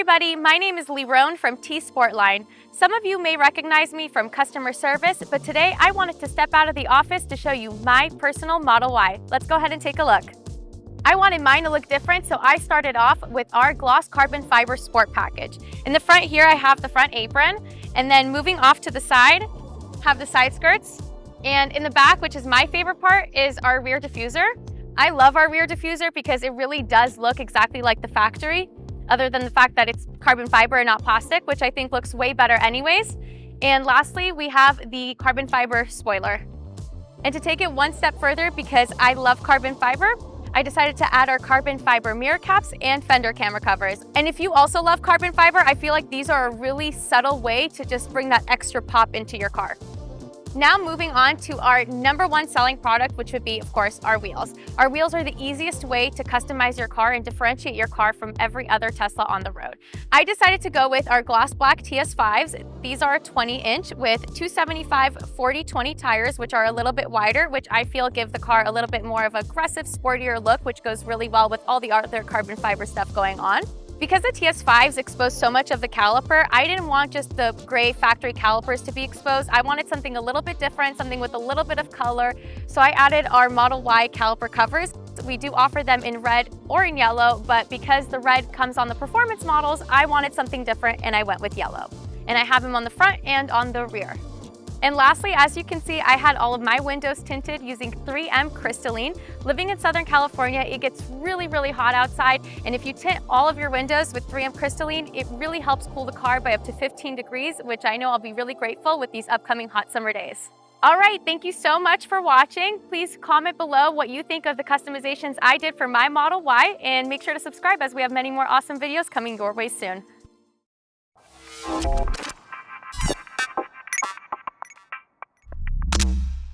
everybody, my name is Lerone from Sportline. Some of you may recognize me from customer service, but today I wanted to step out of the office to show you my personal Model Y. Let's go ahead and take a look. I wanted mine to look different, so I started off with our gloss carbon fiber sport package. In the front here, I have the front apron, and then moving off to the side, have the side skirts. And in the back, which is my favorite part, is our rear diffuser. I love our rear diffuser because it really does look exactly like the factory, other than the fact that it's carbon fiber and not plastic, which I think looks way better anyways. And lastly, we have the carbon fiber spoiler. And to take it one step further, because I love carbon fiber, I decided to add our carbon fiber mirror caps and fender camera covers. And if you also love carbon fiber, I feel like these are a really subtle way to just bring that extra pop into your car. Now moving on to our #1 selling product, which would be, of course, our wheels. Our wheels are the easiest way to customize your car and differentiate your car from every other Tesla on the road. I decided to go with our gloss black TS5s. These are 20-inch with 275 40/20 tires, which are a little bit wider, which I feel give the car a little bit more of an aggressive, sportier look, which goes really well with all the other carbon fiber stuff going on. Because the TS5s expose so much of the caliper, I didn't want just the gray factory calipers to be exposed. I wanted something a little bit different, something with a little bit of color. So I added our Model Y caliper covers. We do offer them in red or in yellow, but because the red comes on the performance models, I wanted something different and I went with yellow. And I have them on the front and on the rear. And lastly, as you can see, I had all of my windows tinted using 3M crystalline. Living in Southern California, it gets really, really hot outside. And if you tint all of your windows with 3M crystalline, it really helps cool the car by up to 15 degrees, which I know I'll be really grateful with these upcoming hot summer days. All right, thank you so much for watching. Please comment below what you think of the customizations I did for my Model Y, and make sure to subscribe as we have many more awesome videos coming your way soon.